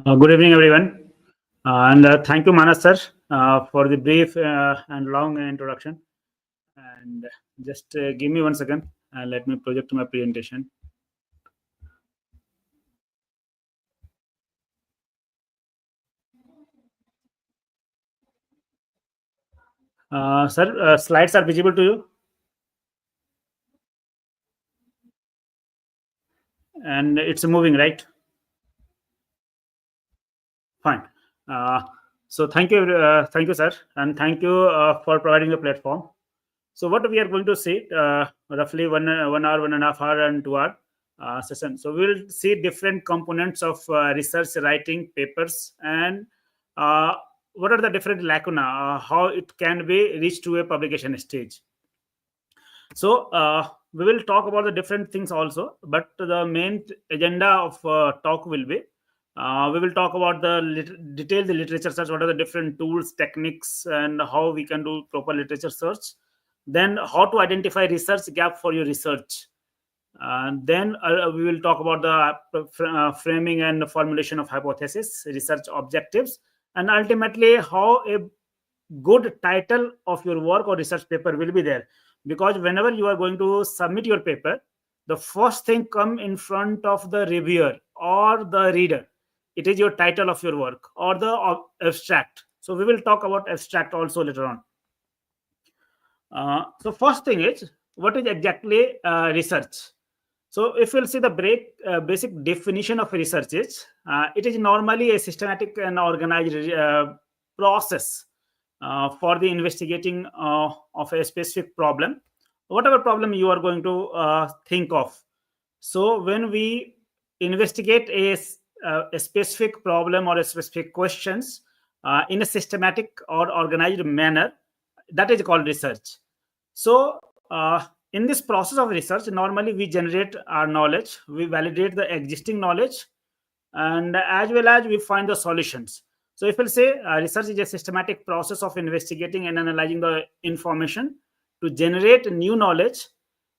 Good evening, everyone. And thank you, Manas sir, for the brief and long introduction. And just give me 1 second and let me project my presentation. Sir, slides are visible to you? And it's moving, right? Fine. So thank you, sir, and thank you for providing the platform. So what we are going to see, roughly 1 hour, 1.5 hour, and 2 hour session. So we will see different components of research writing papers and what are the different lacuna, how it can be reached to a publication stage. So we will talk about the different things also, but the main agenda of talk will be we will talk about the detailed literature search, what are the different tools, techniques, and how we can do proper literature search. Then how to identify research gap for your research. And then we will talk about the framing and formulation of hypothesis, research objectives, and ultimately how a good title of your work or research paper will be there. Because whenever you are going to submit your paper, the first thing come in front of the reviewer or the reader. It is your title of your work or the abstract. So we will talk about abstract also later on. So first thing is, what is exactly research? So if we'll see the basic definition of research is, it is normally a systematic and organized process for the investigating of a specific problem, whatever problem you are going to think of. So when we investigate a specific problem or a specific questions in a systematic or organized manner, that is called research. So in this process of research, normally we generate our knowledge, we validate the existing knowledge, and as well as we find the solutions. So if we'll say research is a systematic process of investigating and analyzing the information to generate new knowledge,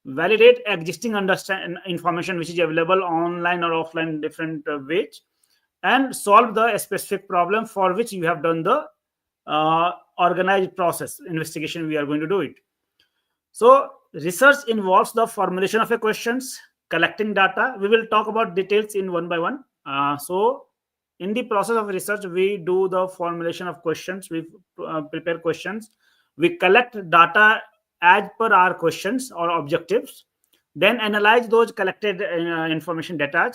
validate existing information which is available online or offline, different ways, and solve the specific problem for which you have done the organized process investigation we are going to do it. So research involves the formulation of a questions, collecting data. We will talk about details in one by one. So in the process of research, we do the formulation of questions. We prepare questions. We collect data as per our questions or objectives. Then analyze those collected information data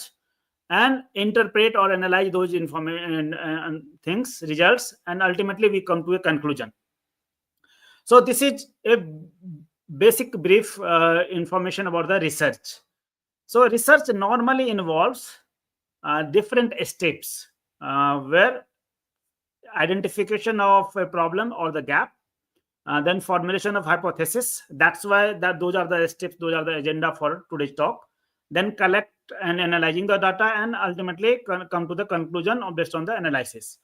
and interpret or analyze those information things, results, and ultimately we come to a conclusion. So this is a basic brief information about the research. So research normally involves different steps where identification of a problem or the gap, then formulation of hypothesis. That's why those are the steps, those are the agenda for today's talk. Then collect and analyzing the data, and ultimately come to the conclusion based on the analysis.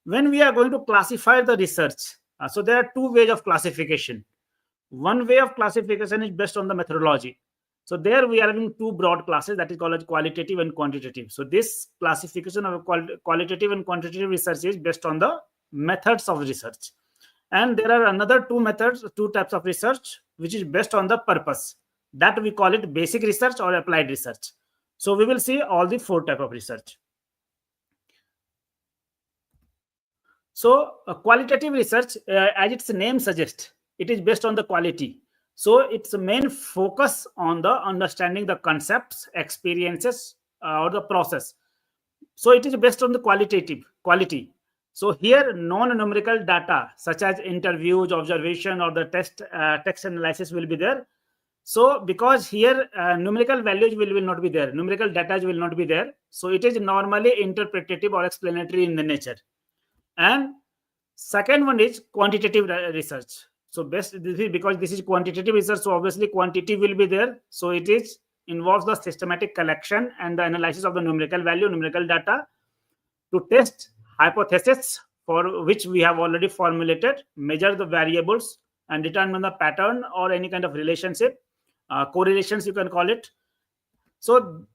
When we are going to classify the research, so there are two ways of classification. One way of classification is based on the methodology. So there we are having two broad classes, that is called as qualitative and quantitative. So this classification of qualitative and quantitative research is based on the methods of research. And there are another two types of research, which is based on the purpose. That we call it basic research or applied research. So we will see all the four types of research. So qualitative research, as its name suggests, it is based on the quality. So its main focus on the understanding the concepts, experiences, or the process. So it is based on the quality. So here non-numerical data such as interviews, observation, or the text analysis will be there. So because here numerical values will not be there, numerical data will not be there. So it is normally interpretative or explanatory in the nature. And second one is quantitative research. So best this is because this is quantitative research, so obviously quantity will be there. So it is involves the systematic collection and the analysis of the numerical value, numerical data to test hypotheses for which we have already formulated, measure the variables, and determine the pattern or any kind of relationship, correlations you can call it. So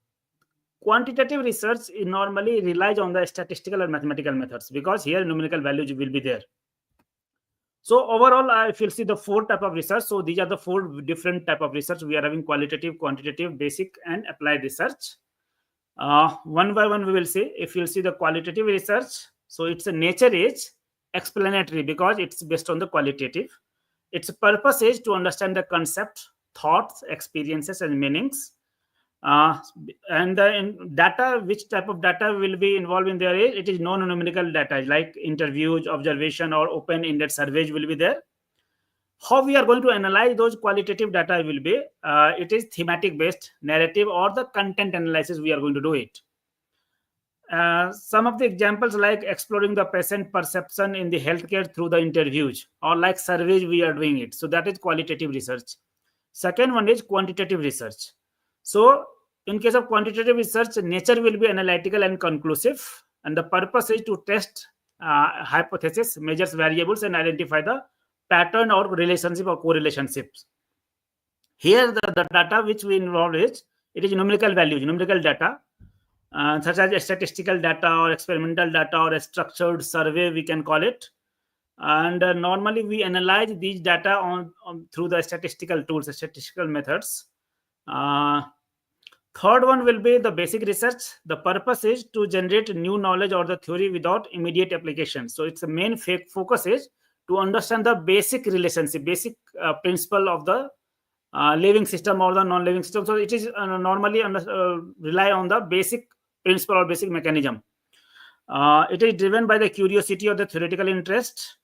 quantitative research normally relies on the statistical or mathematical methods because here numerical values will be there. So overall, if you see the four type of research, so these are the four different type of research. We are having qualitative, quantitative, basic, and applied research. One by one, we will see. If you'll see the qualitative research, so its nature is explanatory because it's based on the qualitative. Its purpose is to understand the concept, thoughts, experiences, and meanings. And the data, which type of data will be involved in there is, it is non-numerical data like interviews, observation, or open-ended surveys will be there. How we are going to analyze those qualitative data will be, it is thematic based, narrative, or the content analysis we are going to do it. Some of the examples like exploring the patient perception in the healthcare through the interviews, or like surveys we are doing it. So that is qualitative research. Second one is quantitative research. So in case of quantitative research, nature will be analytical and conclusive, and the purpose is to test hypothesis, measures variables, and identify the pattern or relationship or correlationships. Here the data which we involve is, it is numerical values, numerical data, such as statistical data or experimental data or a structured survey we can call it. And normally we analyze these data on through the statistical tools, statistical methods. Third one will be the basic research. The purpose is to generate new knowledge or the theory without immediate application. So its main focus is to understand the basic relationship, basic principle of the living system or the non-living system. So it is normally rely on the basic principle or basic mechanism. It is driven by the curiosity or the theoretical interest.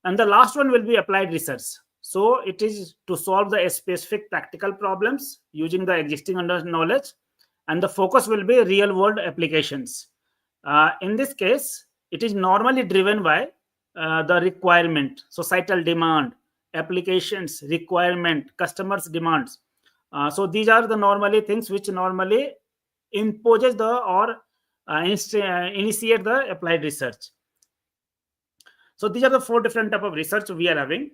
And the last one will be applied research. So it is to solve the specific practical problems using the existing knowledge, and the focus will be real world applications. In this case, it is normally driven by the requirement, societal demand, applications, requirement, customers' demands. So these are the normally things which normally imposes the or initiate the applied research. So these are the four different type of research we are having.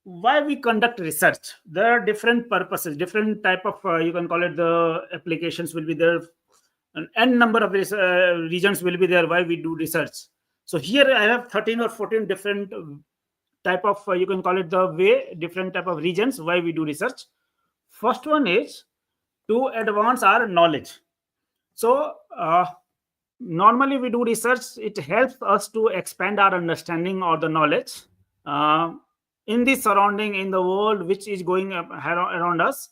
Why we conduct research? There are different purposes, different type of you can call it the applications will be there, an n number of regions will be there why we do research. So here I have 13 or 14 different type of you can call it the way, different type of regions why we do research. First one is to advance our knowledge. So normally we do research, it helps us to expand our understanding or the knowledge in the surrounding, in the world which is going around us,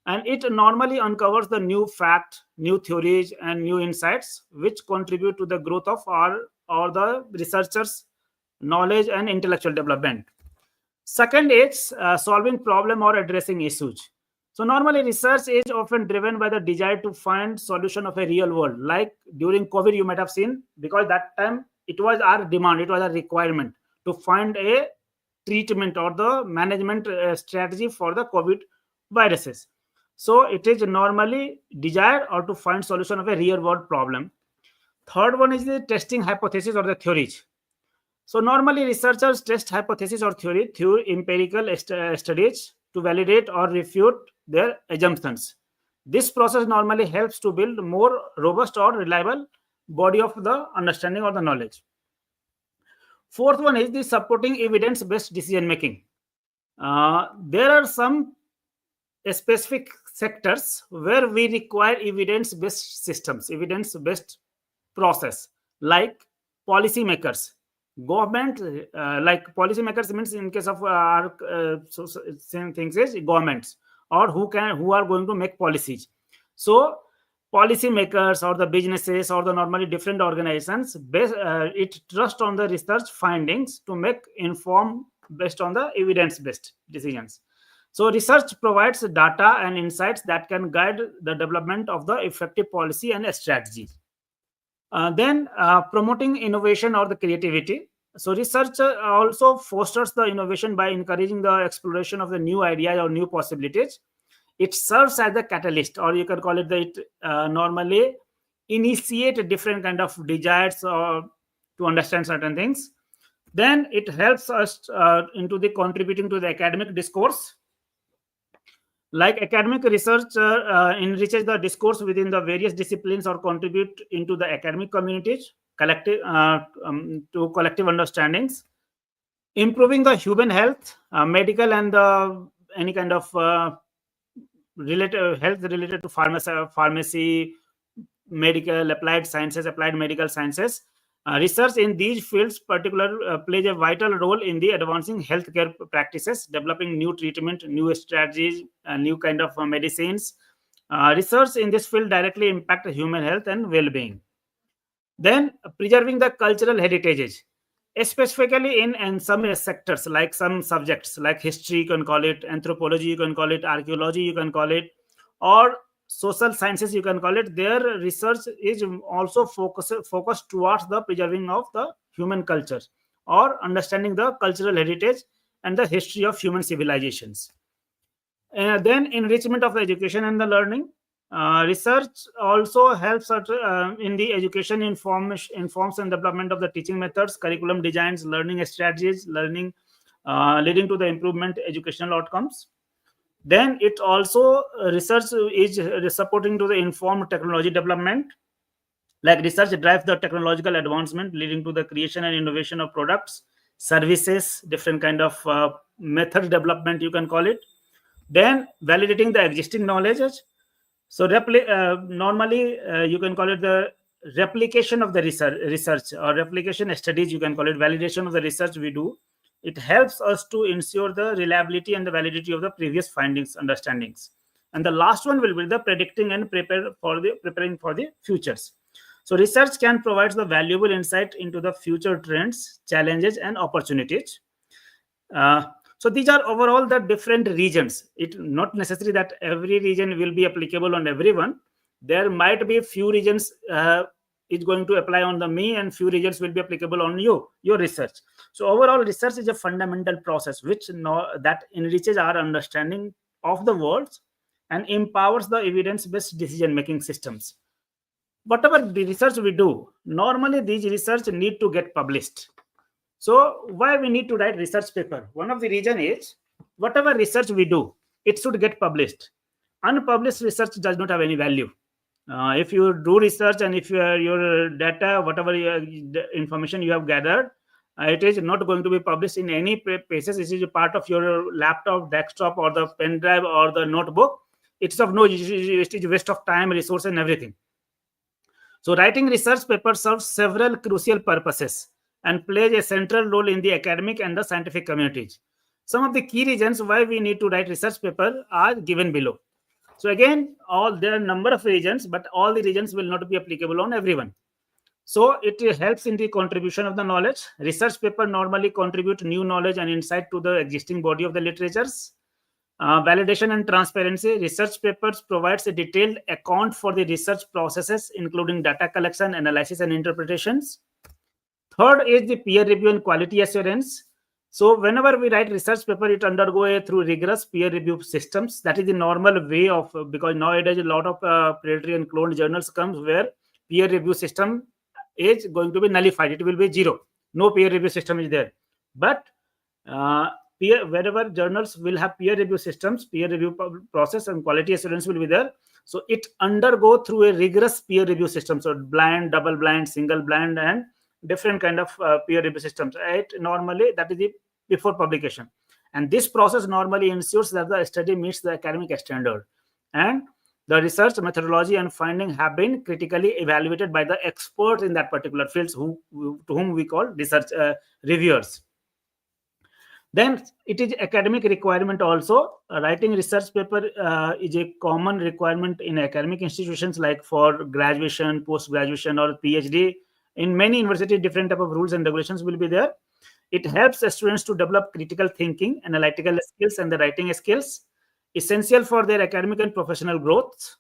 and it normally uncovers the new fact, new theories, and new insights which contribute to the growth of our or the researchers' knowledge and intellectual development. Second is solving problem or addressing issues. So normally research is often driven by the desire to find solution of a real world. Like during COVID, you might have seen, because that time it was our demand, it was a requirement to find a treatment or the management strategy for the COVID viruses. So it is normally desire or to find solution of a real world problem. Third one is the testing hypothesis or the theories. So normally researchers test hypothesis or theory through empirical studies to validate or refute their assumptions. This process normally helps to build more robust or reliable body of the understanding or the knowledge. Fourth one is the supporting evidence-based decision making. There are some specific sectors where we require evidence-based systems, evidence-based process, like policymakers, Government, like policymakers means in case of our same things is governments, or who are going to make policies. So policymakers or the businesses or the normally different organizations it trust on the research findings to make informed based on the evidence based decisions. So research provides data and insights that can guide the development of the effective policy and strategy. Then promoting innovation or the creativity. So research also fosters the innovation by encouraging the exploration of the new ideas or new possibilities. It serves as the catalyst, or you can call it the normally initiate a different kind of desires or to understand certain things. Then it helps us into the contributing to the academic discourse. Like academic research enriches the discourse within the various disciplines or contribute into the academic communities collective to collective understandings, improving the human health, medical and any kind of related health related to pharmacy, medical, applied sciences, applied medical sciences. Research in these fields particular plays a vital role in the advancing healthcare practices, developing new treatment, new strategies, new kind of medicines. Research in this field directly impact human health and well-being. Then preserving the cultural heritages, specifically in some sectors, like some subjects like history, you can call it anthropology, you can call it archaeology, you can call it, or social sciences, you can call it. Their research is also focused towards the preserving of the human culture or understanding the cultural heritage and the history of human civilizations. Then enrichment of the education and the learning. Research also helps in the education informs and development of the teaching methods, curriculum designs, learning strategies, learning leading to the improvement educational outcomes. Then it also research is supporting to the informed technology development. Like research drives the technological advancement leading to the creation and innovation of products, services, different kind of method development, you can call it. Then validating the existing knowledge. So normally you can call it the replication of the research or replication studies, you can call it validation of the research we do. It helps us to ensure the reliability and the validity of the previous findings, understandings. And the last one will be the predicting and preparing for the futures. So research can provide the valuable insight into the future trends, challenges, and opportunities. So these are overall the different regions. It not necessary that every region will be applicable on everyone. There might be few regions is going to apply on the me, and few regions will be applicable on your research. So overall, research is a fundamental process which that enriches our understanding of the world and empowers the evidence-based decision-making systems. Whatever the research we do, normally these research need to get published. So why we need to write research paper? One of the reason is whatever research we do, it should get published. Unpublished research does not have any value. If you do research and if your data, whatever information you have gathered, it is not going to be published in any places. It is a part of your laptop, desktop, or the pen drive or the notebook. It's of no use. It is waste of time, resource, and everything. So writing research papers serves several crucial purposes and plays a central role in the academic and the scientific communities. Some of the key reasons why we need to write research paper are given below. So again, there are a number of reasons, but all the reasons will not be applicable on everyone. So it helps in the contribution of the knowledge. Research paper normally contribute new knowledge and insight to the existing body of the literatures. Validation and transparency. Research papers provides a detailed account for the research processes, including data collection, analysis, and interpretations. Third is the peer review and quality assurance. So whenever we write research paper, it undergo through rigorous peer review systems. That is the normal way of, because nowadays a lot of predatory and cloned journals comes where peer review system is going to be nullified. It will be zero. No peer review system is there. But wherever journals will have peer review systems, peer review process and quality assurance will be there. So it undergo through a rigorous peer review system. So blind, double blind, single blind, and different kind of peer review systems. Right? Normally, that is the before publication. And this process normally ensures that the study meets the academic standard. And the research methodology and finding have been critically evaluated by the experts in that particular fields, to whom we call research reviewers. Then it is academic requirement also. Writing research paper is a common requirement in academic institutions, like for graduation, post-graduation, or PhD. In many universities, different type of rules and regulations will be there. It helps students to develop critical thinking, analytical skills, and the writing skills, essential for their academic and professional growth.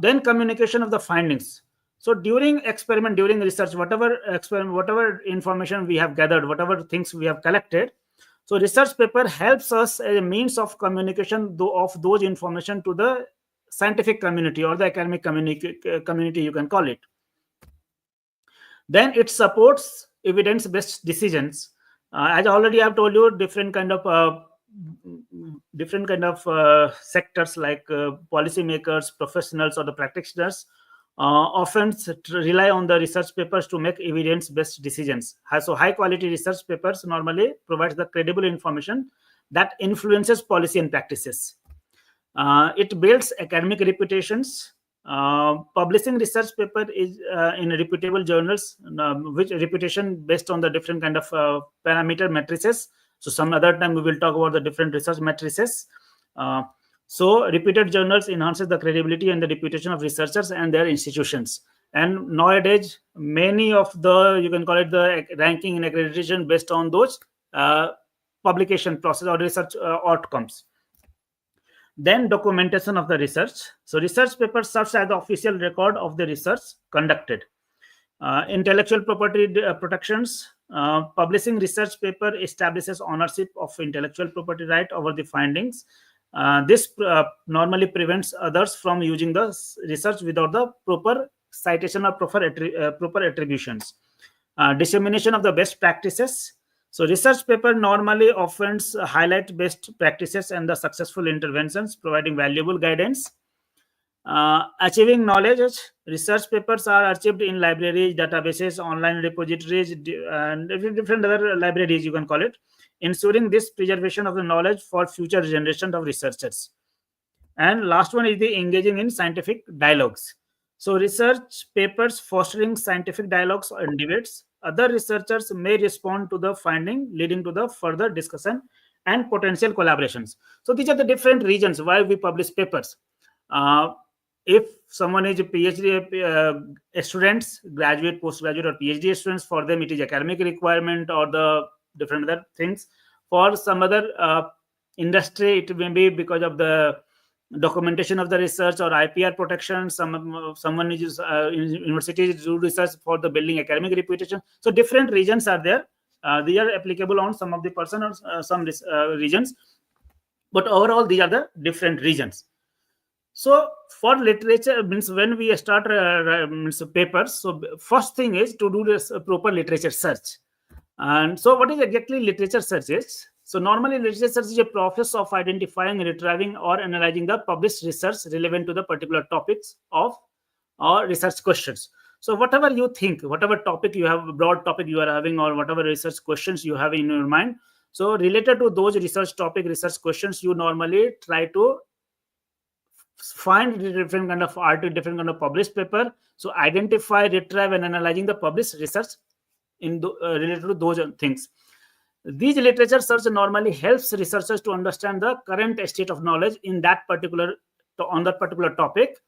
Then communication of the findings. So during experiment, during research, whatever information we have gathered, whatever things we have collected, so research paper helps us as a means of communication of those information to the scientific community or the academic community, you can call it. Then it supports evidence-based decisions. As already I've told you, different kind of sectors like policymakers, professionals, or the practitioners often rely on the research papers to make evidence-based decisions. So high quality research papers normally provides the credible information that influences policy and practices. It builds academic reputations. Publishing research paper is in reputable journals, which reputation based on the different kind of parameter matrices. So some other time we will talk about the different research matrices. So reputed journals enhances the credibility and the reputation of researchers and their institutions. And nowadays, many of the, you can call it the ranking and accreditation based on those publication process or research outcomes. Then documentation of the research. So research paper serves as the official record of the research conducted. Intellectual property protections. Publishing research paper establishes ownership of intellectual property right over the findings. This normally prevents others from using the research without the proper citation or proper attributions. Dissemination of the best practices. So research paper normally often highlight best practices and the successful interventions, providing valuable guidance. Achieving knowledge. Research papers are achieved in libraries, databases, online repositories, and different other libraries, you can call it, ensuring this preservation of the knowledge for future generations of researchers. And last one is the engaging in scientific dialogues. So research papers fostering scientific dialogues and debates. Other researchers may respond to the finding, leading to the further discussion and potential collaborations. So these are the different reasons why we publish papers. If someone is a PhD students, graduate, postgraduate, or PhD students, for them it is academic requirement or the different other things. For some other industry, it may be because of the documentation of the research or IPR protection. Someone is universities do research for the building academic reputation. So different regions are there. They are applicable on some of the person or some regions, but overall these are the different regions. So for literature, means when we start papers, so first thing is to do this proper literature search. And so what is exactly literature search is? So normally literature search is a process of identifying, retrieving, or analyzing the published research relevant to the particular topics of or research questions. So whatever you think, whatever topic you have, broad topic you are having, or whatever research questions you have in your mind, so related to those research topic, research questions, you normally try to find different kind of article, different kind of published paper. So identify, retrieve, and analyzing the published research in related to those things. These literature search normally helps researchers to understand the current state of knowledge in that particular on that particular topic,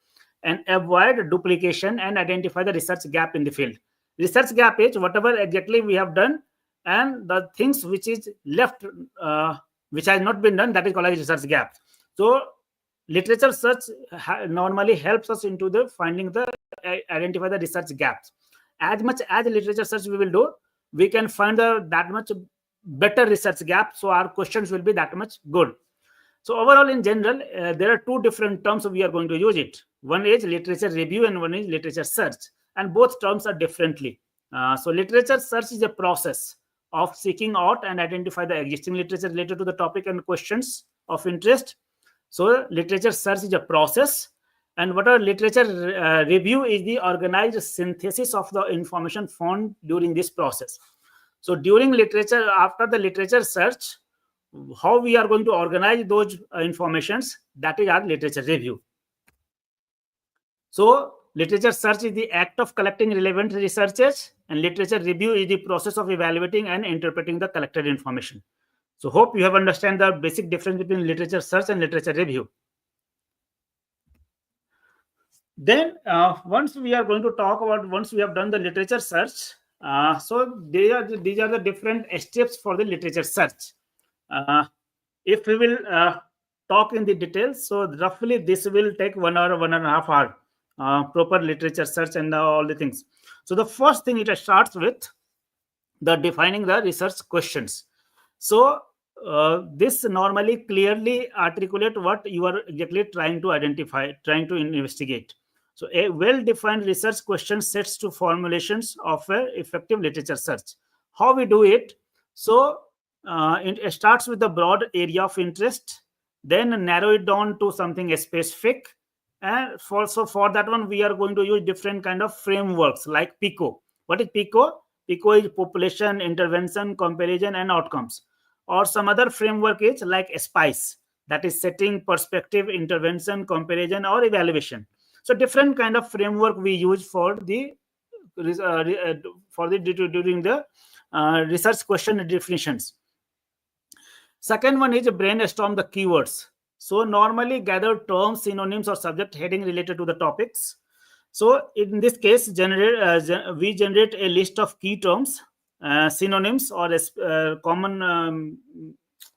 and avoid duplication and identify the research gap in the field. Research gap is whatever exactly we have done and the things which is left, which has not been done, that is called as research gap. So literature search normally helps us into the finding the identify the research gaps. As much as literature search we will do, we can find that much better research gap, so our questions will be that much good. So overall, in general, there are two different terms we are going to use it. One is literature review and one is literature search, and both terms are differently. So literature search is a process of seeking out and identify the existing literature related to the topic and questions of interest. So literature search is a process, and whatever literature review is the organized synthesis of the information found during this process. So during literature, after the literature search, how we are going to organize those informations, that is our literature review. So literature search is the act of collecting relevant researches, and literature review is the process of evaluating and interpreting the collected information. So hope you have understand the basic difference between literature search and literature review. Then once we are going to talk about, once we have done the literature search, so these are the different steps for the literature search. If we will talk in the details, so roughly this will take 1 hour, 1.5 hour, proper literature search and all the things. So the first thing, it starts with the defining the research questions. So this normally clearly articulate what you are exactly trying to identify, trying to investigate. So a well-defined research question sets to formulations of a effective literature search. How we do it? So it starts with the broad area of interest, then narrow it down to something specific, and for that one we are going to use different kind of frameworks like PICO. What is PICO? PICO is population, intervention, comparison, and outcomes. Or some other framework is like SPICE, that is setting, perspective, intervention, comparison, or evaluation. So different kind of framework we use for the during the research question definitions. Second one is brainstorm the keywords. So normally gather terms, synonyms, or subject heading related to the topics. So in this case, we generate a list of key terms, synonyms, or common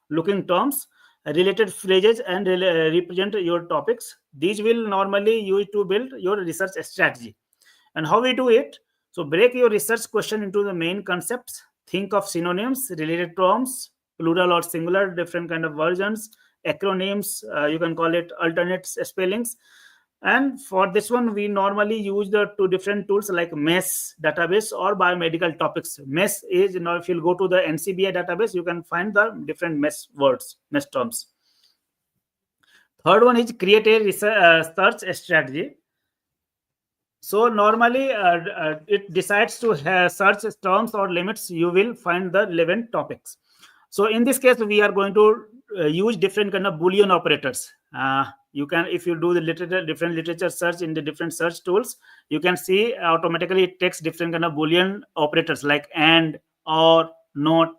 looking terms, related phrases, and represent your topics. These will normally use to build your research strategy. And how we do it? So break your research question into the main concepts. Think of synonyms, related terms, plural or singular, different kind of versions, acronyms, you can call it alternate spellings. And for this one, we normally use the two different tools like MES database or biomedical topics. MES is, if you'll go to the NCBI database, you can find the different MES words, MES terms. Third one is create a search strategy. So normally it decides to search terms or limits, you will find the relevant topics. So in this case, we are going to use different kind of Boolean operators. You can, if you do the different literature search in the different search tools, you can see automatically it takes different kind of Boolean operators like and, or, not.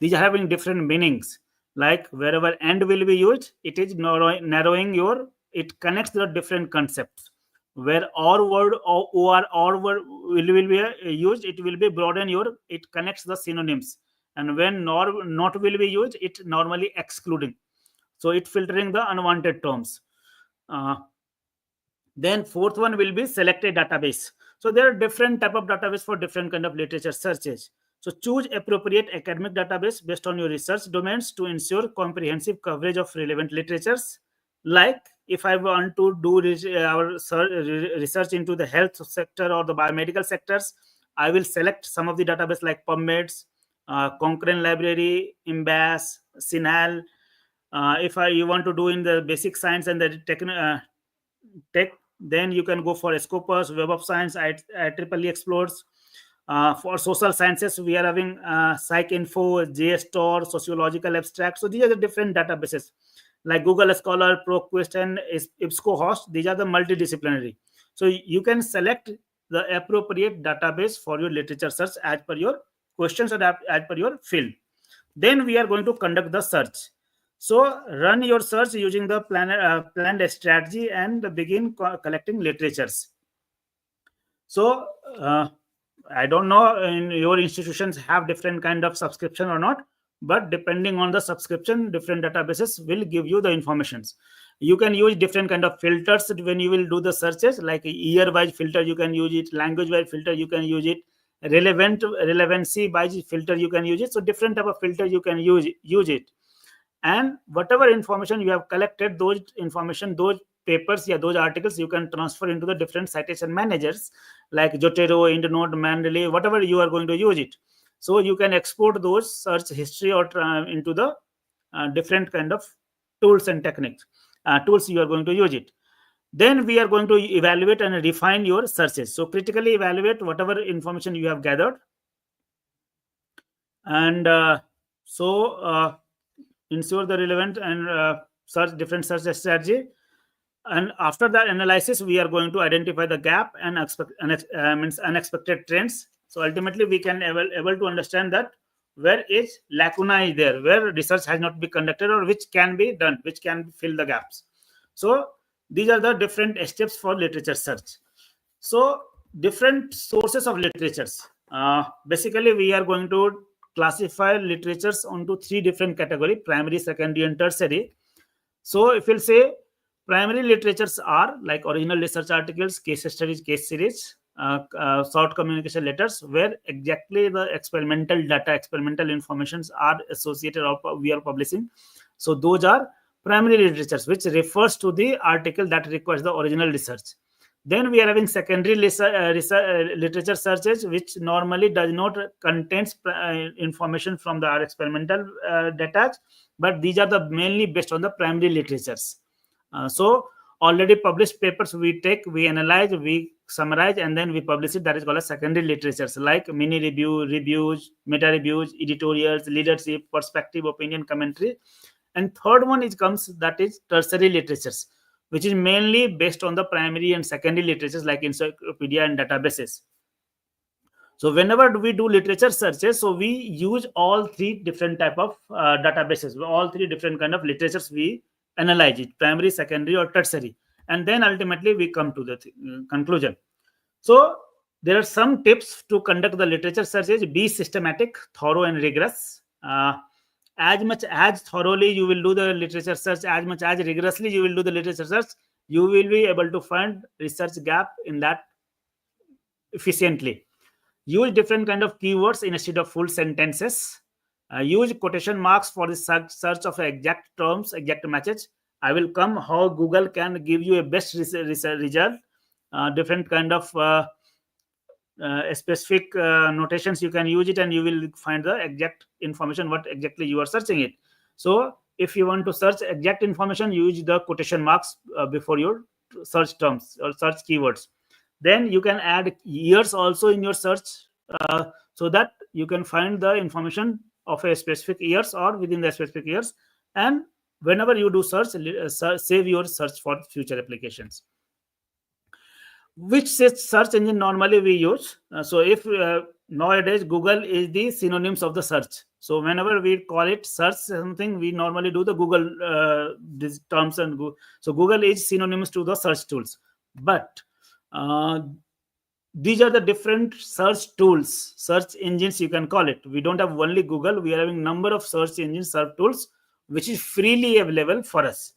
These are having different meanings. Like wherever and will be used, it is narrowing your, it connects the different concepts. Where or word or word will be used, it will be broaden your, it connects the synonyms. And when not will be used, it normally excluding, so it filtering the unwanted terms. Then fourth one will be select a database. So there are different type of database for different kind of literature searches. So choose appropriate academic database based on your research domains to ensure comprehensive coverage of relevant literatures. Like if I want to do research into the health sector or the biomedical sectors, I will select some of the database like PubMed's, Cochrane Library, Embase, Sinal. If you want to do in the basic science and the tech, then you can go for Scopus, Web of Science, IEEE Explores. For social sciences, we are having PsycInfo, JSTOR, Sociological Abstract. So these are the different databases like Google Scholar, ProQuest, and EBSCOhost. These are the multidisciplinary. So you can select the appropriate database for your literature search as per your questions or as per your field. Then we are going to conduct the search. So run your search using the planned strategy and begin collecting literatures. So I don't know in your institutions have different kind of subscription or not, but depending on the subscription, different databases will give you the informations. You can use different kind of filters when you will do the searches, like year-wise filter, you can use it, language-wise filter, you can use it, relevancy-wise filter, you can use it. So different type of filter you can use it. And whatever information you have collected, those information, those papers, those articles, you can transfer into the different citation managers like Zotero, EndNote, Mendeley, whatever you are going to use it. So you can export those search history or into the different kind of tools and techniques, tools you are going to use it. Then we are going to evaluate and refine your searches. So critically evaluate whatever information you have gathered. And ensure the relevant and different search strategy. And after that analysis, we are going to identify the gap and unexpected trends. So ultimately, we can able to understand that where is lacuna is there, where research has not been conducted, or which can be done, which can fill the gaps. So these are the different steps for literature search. So different sources of literatures. Basically, we are going to classify literatures onto three different categories: primary, secondary, and tertiary. So if we'll say primary literatures are like original research articles, case studies, case series, short communication letters, where exactly the experimental data, experimental informations are associated or we are publishing. So those are primary literatures, which refers to the article that requires the original research. Then we are having secondary literature searches, which normally does not contains information from the our experimental data, but these are the mainly based on the primary literatures. So already published papers we take, we analyze, we summarize, and then we publish it. That is called as secondary literatures, like mini reviews, meta reviews, editorials, leadership, perspective, opinion, commentary. And third one is comes, that is tertiary literatures, which is mainly based on the primary and secondary literatures like encyclopedia and databases. So whenever we do literature searches, so we use all three different type of databases, all three different kind of literatures we analyze it: primary, secondary, or tertiary, and then ultimately we come to the conclusion. So there are some tips to conduct the literature searches. Be systematic, thorough, and rigorous. As much as thoroughly you will do the literature search, as much as rigorously you will do the literature search, you will be able to find research gap in that efficiently. Use different kind of keywords instead of full sentences. Use quotation marks for the search of exact terms, exact matches. I will come how Google can give you a best result. Different kind of specific notations you can use it, and you will find the exact information what exactly you are searching it. So if you want to search exact information, use the quotation marks before your search terms or search keywords. Then you can add years also in your search, so that you can find the information of a specific years or within the specific years. And whenever you do search, save your search for future applications. Which search engine normally we use? So if nowadays Google is the synonyms of the search. So whenever we call it search something, we normally do the Google these terms, and so Google is synonymous to the search tools. But these are the different search tools, search engines you can call it. We don't have only Google, we are having number of search engines, search tools, which is freely available for us.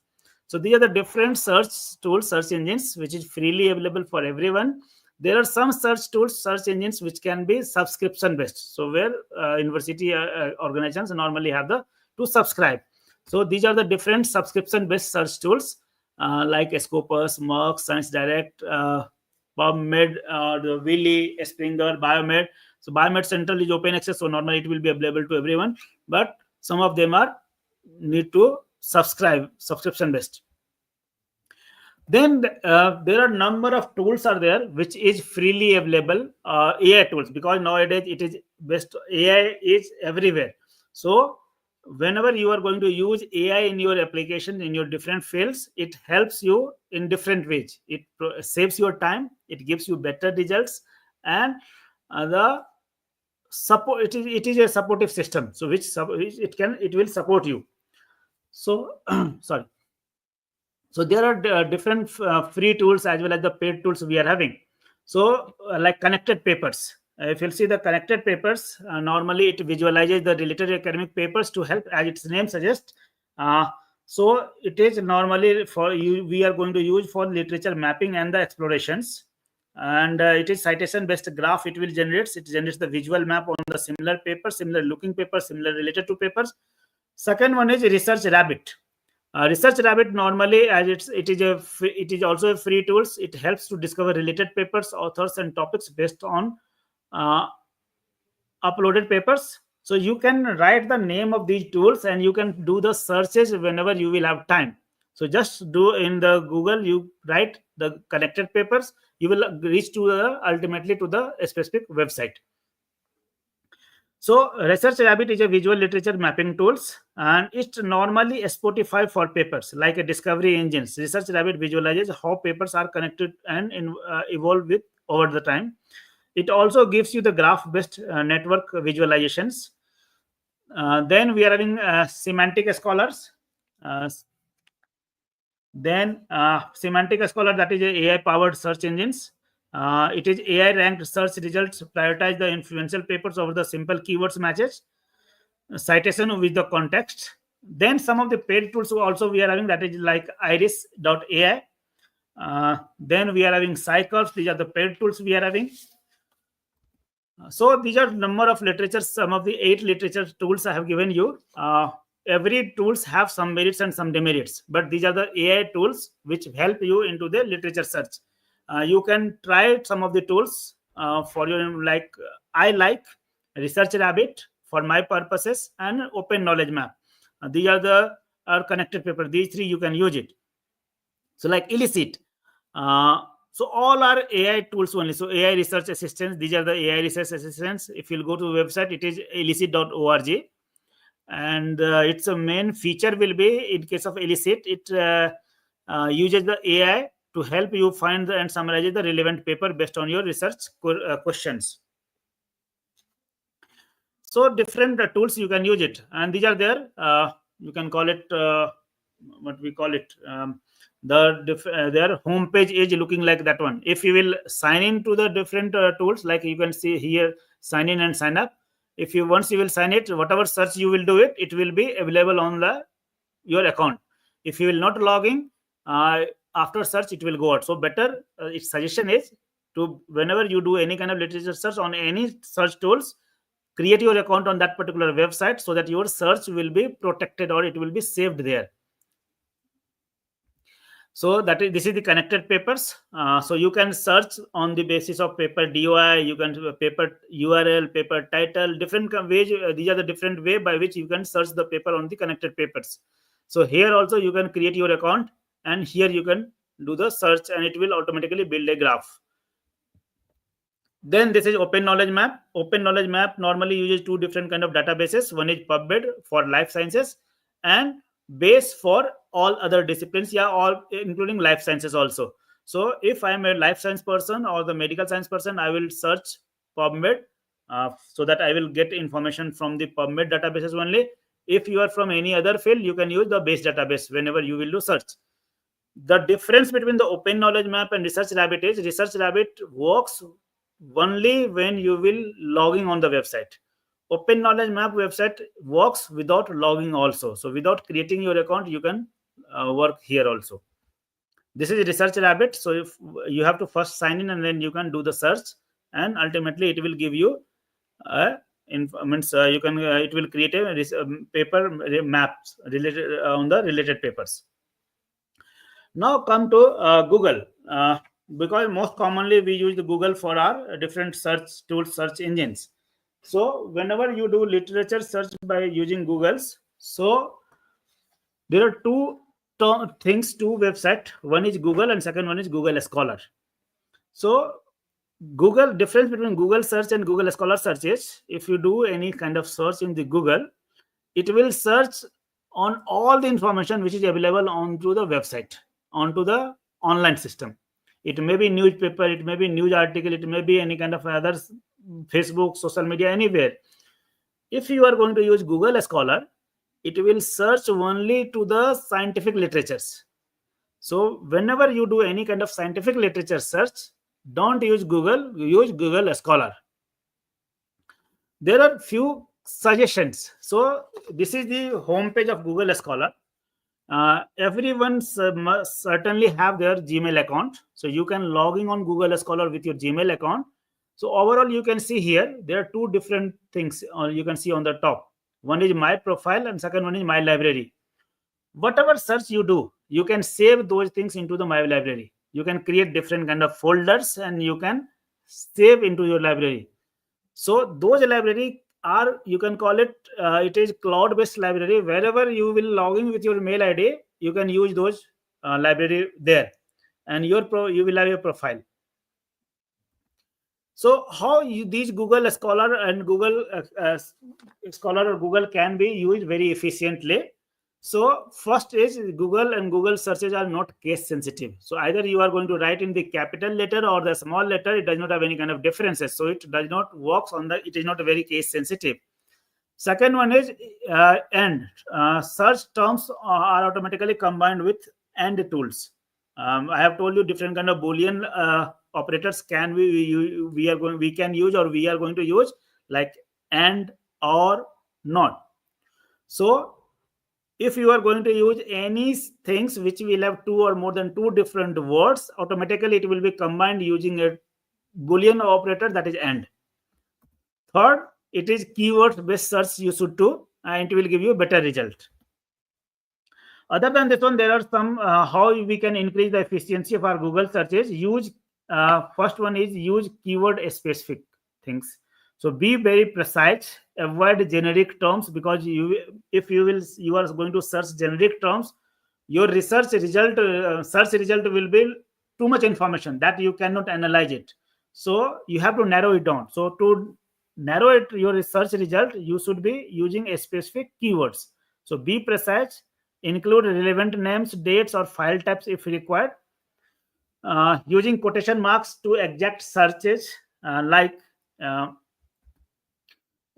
So these are the different search tools, search engines, which is freely available for everyone. There are some search tools, search engines, which can be subscription based. So where university organizations normally have to subscribe. So these are the different subscription based search tools like Scopus, Merck, Science Direct, PubMed, the Willy, Springer, Biomed. So Biomed Central is open access, so normally it will be available to everyone. But some of them are need to subscription based. Then there are number of tools are there which is freely available, AI tools, because nowadays it is best, AI is everywhere. So whenever you are going to use AI in your application, in your different fields, it helps you in different ways. It saves your time, it gives you better results, and the support, it is a supportive system, so which it will support you. So sorry. So there are different free tools as well as the paid tools we are having. So like connected papers. If you'll see the connected papers, normally it visualizes the related academic papers to help, as its name suggests. So it is normally for you, we are going to use for literature mapping and the explorations. And it is citation based graph it will generate. It generates the visual map on the similar paper, similar looking paper, similar related to papers. Second one is Research Rabbit. Research Rabbit normally, as it is also a free tools. It helps to discover related papers, authors, and topics based on uploaded papers. So you can write the name of these tools and you can do the searches whenever you will have time. So just do in the Google, you write the connected papers, you will reach to ultimately to the specific website. So Research Rabbit is a visual literature mapping tools, and it's normally Spotify for papers like a discovery engines. Research Rabbit visualizes how papers are connected and evolve with over the time. It also gives you the graph-based network visualizations. Then we are having semantic scholars. Uh, then semantic scholar, that is AI powered search engines. It is AI ranked search results prioritize the influential papers over the simple keywords matches, citation with the context. Then some of the paid tools also we are having, that is like iris.ai. Then we are having Cyclops. These are the paid tools we are having. So these are number of literature, some of the 8 literature tools I have given you. Every tools have some merits and some demerits, but these are the AI tools which help you into the literature search. You can try some of the tools for your, like I like Research Rabbit for my purposes and Open Knowledge Map. These are the connected paper. These 3 you can use it. So like Illicit. So all are AI tools only. So AI research assistants, these are the AI research assistants. If you'll go to the website, it is illicit.org. And its a main feature will be, in case of Illicit, it uses the AI to help you find and summarize the relevant paper based on your research questions. So different tools you can use it, and these are there. You can call it what we call it. Their homepage is looking like that one. If you will sign in to the different tools, like you can see here, sign in and sign up. If you once you will sign it, whatever search you will do it, it will be available on the your account. If you will not log in, after search it will go out. So better, its suggestion is to, whenever you do any kind of literature search on any search tools, create your account on that particular website so that your search will be protected or it will be saved there. So that is, this is the connected papers. So you can search on the basis of paper DOI, you can paper URL, paper title, different ways. These are the different way by which you can search the paper on the connected papers. So here also you can create your account, and here you can do the search, and it will automatically build a graph. Then this is Open Knowledge Map. Open Knowledge Map normally uses 2 different kind of databases. One is PubMed for life sciences and base for all other disciplines, all including life sciences also. So if I am a life science person or the medical science person, I will search PubMed so that I will get information from the PubMed databases only. If you are from any other field, you can use the base database whenever you will do search. The difference between the Open Knowledge Map and Research Rabbit is Research Rabbit works only when you will logging on the website. Open Knowledge Map website works without logging also. So without creating your account, you can work here also. This is Research Rabbit. So if you have to first sign in, and then you can do the search, and ultimately it will give you you can it will create a paper maps related on the related papers. Now come to Google. Because most commonly we use the Google for our different search tools, search engines. So whenever you do literature search by using Google's, so there are two website. One is Google and second one is Google Scholar. So Google, difference between Google search and Google Scholar search is, if you do any kind of search in the Google, it will search on all the information which is available onto the website, onto the online system. It may be newspaper, it may be news article, it may be any kind of other Facebook, social media, anywhere. If you are going to use Google Scholar, it will search only to the scientific literatures. So whenever you do any kind of scientific literature search, don't use Google, use Google Scholar. There are few suggestions. So this is the homepage of Google Scholar. Everyone must certainly have their Gmail account. So you can log in on Google Scholar with your Gmail account. So overall, you can see here, there are 2 different things you can see on the top. One is my profile and second one is my library. Whatever search you do, you can save those things into the my library. You can create different kind of folders and you can save into your library. So those library are, you can call it, it is cloud-based library. Wherever you will log in with your mail ID, you can use those library there, and you will have your profile. So how these Google Scholar and Google Scholar or Google can be used very efficiently. So first is Google and Google searches are not case sensitive. So either you are going to write in the capital letter or the small letter, it does not have any kind of differences. So it does not works on the, it is not very case sensitive. Second one is and search terms are automatically combined with and tools. I have told you different kind of Boolean operators can we can use or we are going to use, like and or not. So if you are going to use any things which will have two or more than two different words, automatically it will be combined using a Boolean operator, that is and. Third, it is keyword based search you should do, and it will give you a better result. Other than this one, there are some how we can increase the efficiency of our Google searches. Use first one is use keyword specific things. So be very precise. Avoid generic terms, because if you are going to search generic terms, your search result will be too much information that you cannot analyze it. So you have to narrow it down. So to narrow it your search result, you should be using a specific keywords. So be precise. Include relevant names, dates, or file types if required. Using quotation marks to exact searches, like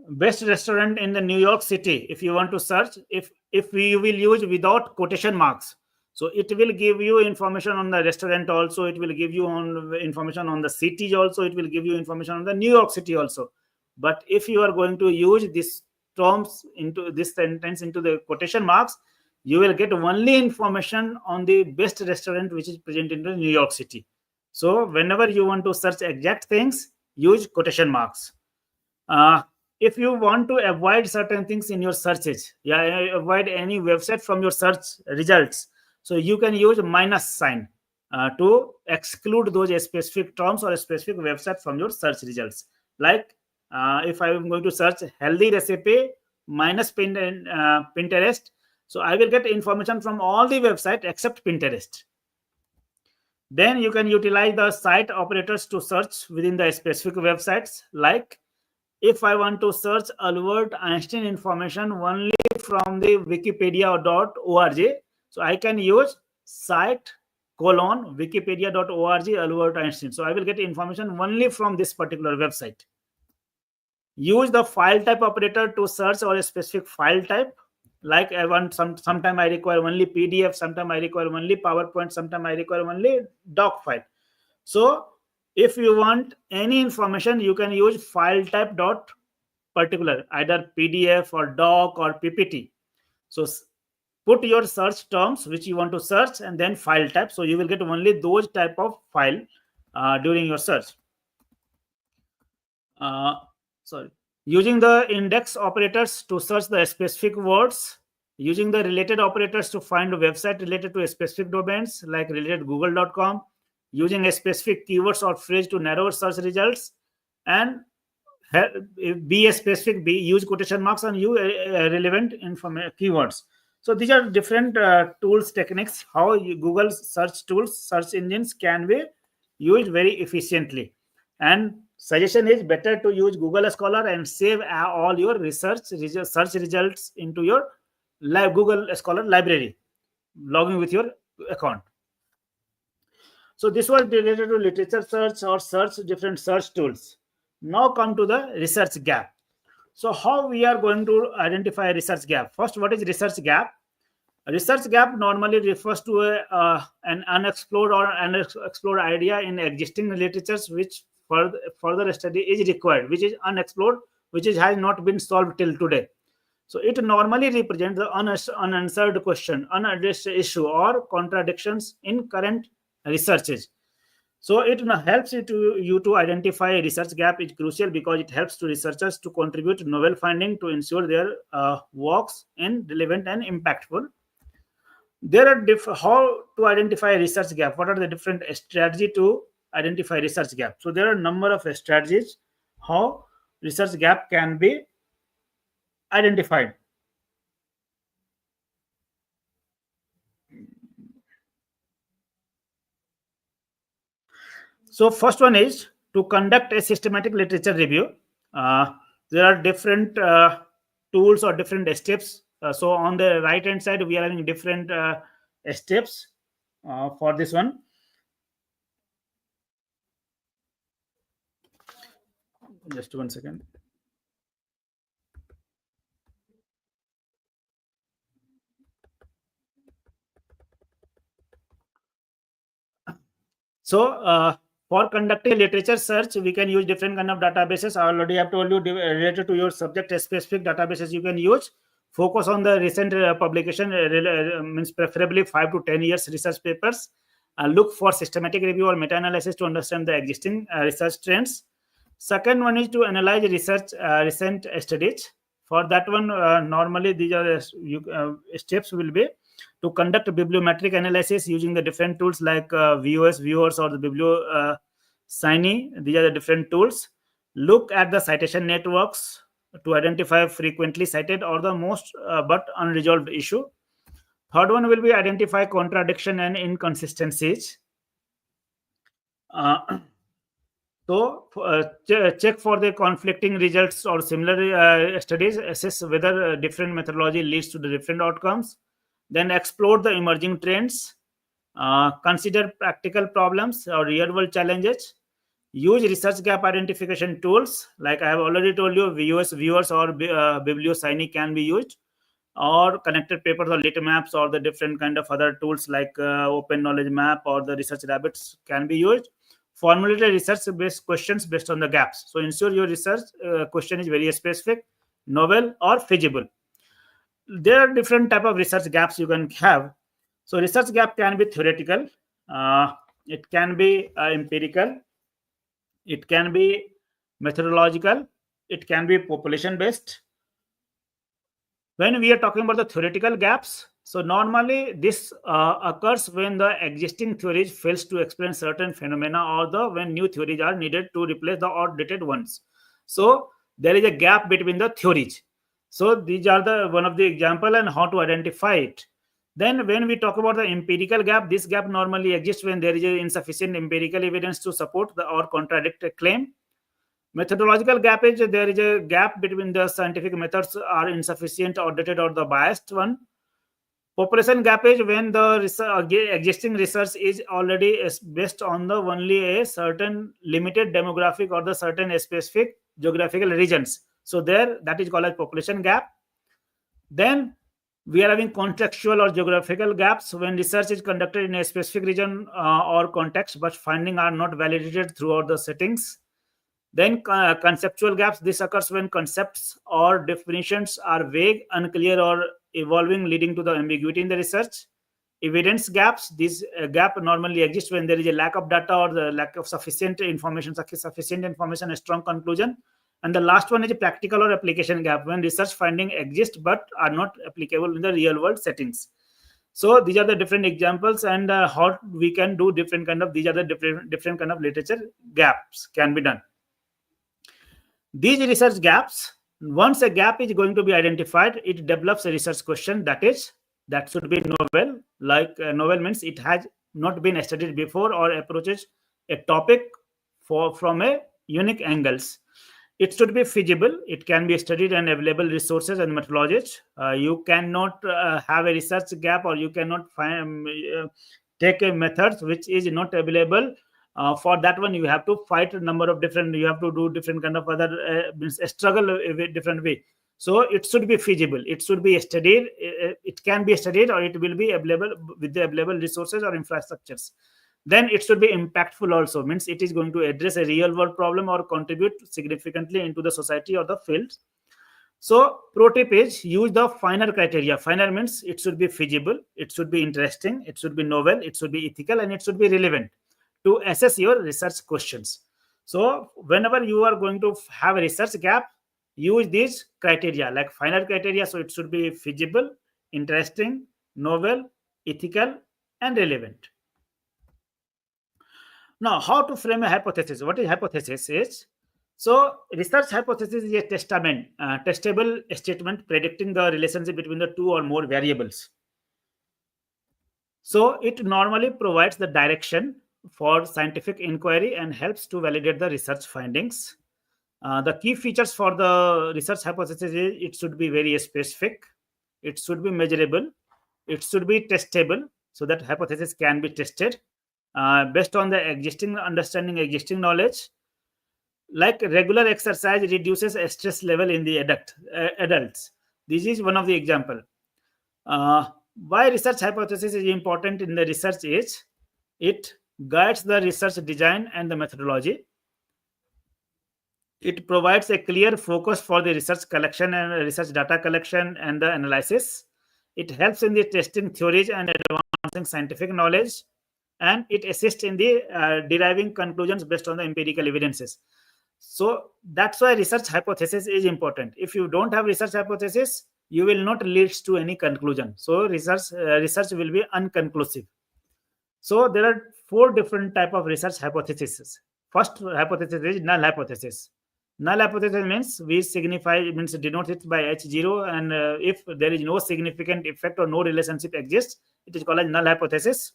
best restaurant in the New York City. If you want to search, if we will use without quotation marks, so it will give you information on the restaurant also. It will give you on information on the cities also. It will give you information on the New York City also. But if you are going to use this terms into this sentence into the quotation marks, you will get only information on the best restaurant which is present in the New York City. So whenever you want to search exact things, use quotation marks. If you want to avoid certain things in your searches, avoid any website from your search results, so you can use minus sign to exclude those specific terms or specific website from your search results. Like if I am going to search healthy recipe minus Pinterest, so I will get information from all the website except Pinterest. Then you can utilize the site operators to search within the specific websites. Like if I want to search Albert Einstein information only from the wikipedia.org, so I can use site wikipedia.org Albert Einstein. So I will get information only from this particular website. Use the file type operator to search or a specific file type. Like I want sometime I require only PDF, sometime I require only PowerPoint, sometime I require only doc file. So if you want any information, you can use file type dot particular, either PDF or doc or PPT. So put your search terms which you want to search and then file type. So you will get only those type of file during your search. Using the index operators to search the specific words, using the related operators to find a website related to a specific domains like related google.com, using a specific keywords or phrase to narrow search results, and be a specific, use quotation marks and use relevant keywords. So these are different tools, techniques, how Google search tools, search engines can be used very efficiently. And suggestion is better to use Google Scholar and save all your search results into your Google Scholar library, logging with your account. So this was related to literature search or search different search tools. Now come to the research gap. So how we are going to identify a research gap? First, what is research gap? A research gap normally refers to an unexplored or unexplored idea in existing literatures which further study is required, which is unexplored, which has not been solved till today. So it normally represents the unanswered question, unaddressed issue, or contradictions in current researches. So it helps you to identify a research gap is crucial because it helps to researchers to contribute novel finding to ensure their works in relevant and impactful. There are how to identify a research gap. What are the different strategy to identify research gap? So there are a number of strategies how research gap can be identified. So first one is To conduct a systematic literature review, there are different tools or different steps. So on the right hand side, we are having different steps for this one. Just 1 second. So for conducting a literature search, we can use different kind of databases. I already have told you related to your subject specific databases you can use. Focus on the recent publication, means preferably 5 to 10 years research papers. Look for systematic review or meta-analysis to understand the existing research trends. Second one is to analyze research recent studies. For that one, normally these are steps will be to conduct bibliometric analysis using the different tools like viewers, or the bibliosiny. These are the different tools. Look at the citation networks to identify frequently cited or the most but unresolved issue. Third one will be identify contradiction and inconsistencies. Check for the conflicting results or similar studies. Assess whether different methodology leads to the different outcomes. Then explore the emerging trends. Consider practical problems or real world challenges. Use research gap identification tools. Like I have already told you, viewers or bibliosiny can be used, or connected papers or lit maps, or the different kind of other tools like open knowledge map or the research rabbits can be used. Formulate research based questions based on the gaps. So ensure your research question is very specific, novel, or feasible. There are different type of research gaps you can have. So research gap can be theoretical, it can be empirical, it can be methodological, it can be population based. When we are talking about the theoretical gaps, so normally this occurs when the existing theories fails to explain certain phenomena, or when new theories are needed to replace the outdated ones. So there is a gap between the theories. So these are the one of the example and how to identify it. Then when we talk about the empirical gap, this gap normally exists when there is insufficient empirical evidence to support the or contradict a claim. Methodological gap is there is a gap between the scientific methods are insufficient, outdated, or the biased one. Population gap is when the existing research is already based on the only a certain limited demographic or the certain specific geographical regions. So there, that is called as population gap. Then we are having contextual or geographical gaps when research is conducted in a specific region or context, but findings are not validated throughout the settings. Then conceptual gaps. This occurs when concepts or definitions are vague, unclear, or evolving, leading to the ambiguity in the research. Evidence gaps. This gap normally exists when there is a lack of data or the lack of sufficient information, a strong conclusion. And the last one is a practical or application gap, when research findings exist but are not applicable in the real world settings. So these are the different examples, and how we can do different kind of, these are the different kind of literature gaps can be done. These research gaps, once a gap is going to be identified, it develops a research question that should be novel. Like novel means it has not been studied before or approaches a topic from a unique angles. It should be feasible. It can be studied and available resources and methodologies. You cannot have a research gap, or you cannot take a method which is not available. For that one, you have to fight a number of different, you have to do different kind of other struggle a different way. So it should be feasible. It should be studied. It can be studied, or it will be available with the available resources or infrastructures. Then it should be impactful also, means it is going to address a real world problem or contribute significantly into the society or the field. So pro tip is use the finer criteria. Finer means it should be feasible, it should be interesting, it should be novel, it should be ethical, and it should be relevant to assess your research questions. So whenever you are going to have a research gap, use these criteria like finer criteria. So it should be feasible, interesting, novel, ethical, and relevant. Now, how to frame a hypothesis? What is hypothesis is? So research hypothesis is a testable statement predicting the relationship between the two or more variables. So it normally provides the direction for scientific inquiry and helps to validate the research findings. The key features for the research hypothesis is it should be very specific, it should be measurable, it should be testable, so that hypothesis can be tested based on the existing understanding, existing knowledge. Like regular exercise reduces stress level in the adults. This is one of the example. Why research hypothesis is important in the research is it guides the research design and the methodology. It provides a clear focus for the research collection and research data collection and the analysis. It helps in the testing theories and advancing scientific knowledge, and it assists in the deriving conclusions based on the empirical evidences. So that's why research hypothesis is important. If you don't have research hypothesis, you will not lead to any conclusion. So research will be unconclusive. So there are 4 different type of research hypotheses. First hypothesis is null hypothesis. Null hypothesis means denote it by H0, and if there is no significant effect or no relationship exists, it is called as null hypothesis.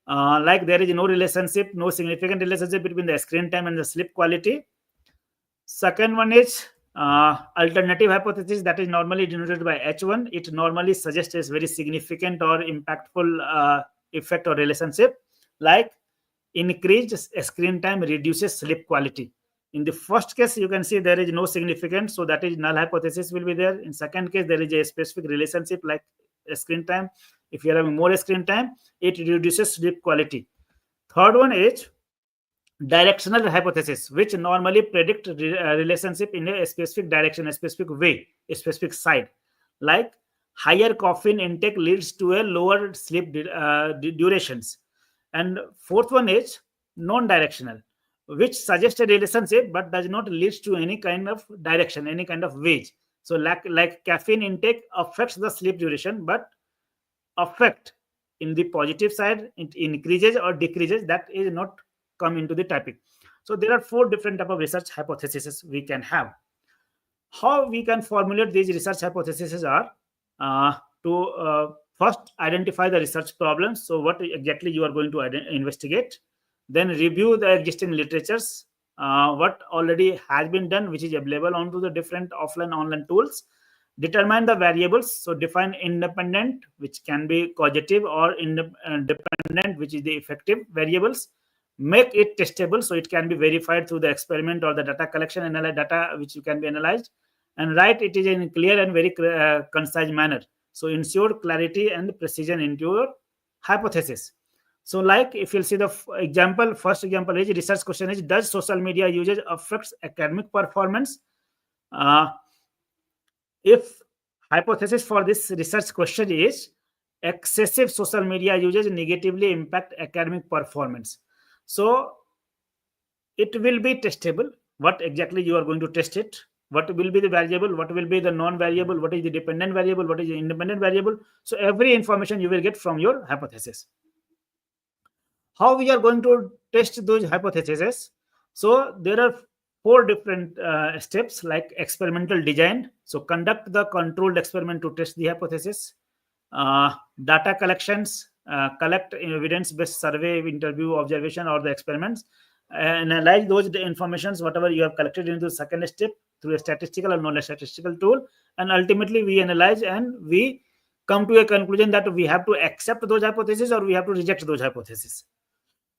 Like there is no relationship, no significant relationship between the screen time and the sleep quality. Second one is alternative hypothesis, that is normally denoted by H1. It normally suggests a very significant or impactful effect or relationship, like increased screen time reduces sleep quality. In the first case, you can see there is no significance, so that is null hypothesis will be there. In second case, there is a specific relationship like screen time. If you are having more screen time, it reduces sleep quality. Third one is directional hypothesis, which normally predict relationship in a specific direction, a specific way, a specific side, like higher caffeine intake leads to a lower sleep durations. And fourth one is non-directional, which suggests a relationship but does not lead to any kind of direction, any kind of way. So like caffeine intake affects the sleep duration, but affect in the positive side, it increases or decreases, that is not come into the topic. So there are 4 different type of research hypotheses we can have. How we can formulate these research hypotheses are to first identify the research problems. So what exactly you are going to investigate. Then review the existing literatures, what already has been done, which is available onto the different offline online tools. Determine the variables. So define independent, which can be causative, or dependent, which is the effective variables. Make it testable, so it can be verified through the experiment or the data collection and data which you can be analyzed. And write it is in a clear and very concise manner. So ensure clarity and precision into your hypothesis. So like if you'll see the example, first example is research question is, does social media usage affects academic performance? If hypothesis for this research question is excessive social media usage negatively impact academic performance, so it will be testable. What exactly you are going to test it? What will be the variable? What will be the non-variable? What is the dependent variable? What is the independent variable? So every information you will get from your hypothesis. How we are going to test those hypotheses? So there are 4 different steps, like experimental design. So conduct the controlled experiment to test the hypothesis. Data collections, collect evidence-based survey, interview, observation, or the experiments. Analyze those informations, whatever you have collected, into the second step through a statistical or non-statistical tool. And ultimately, we analyze and we come to a conclusion that we have to accept those hypotheses or we have to reject those hypotheses.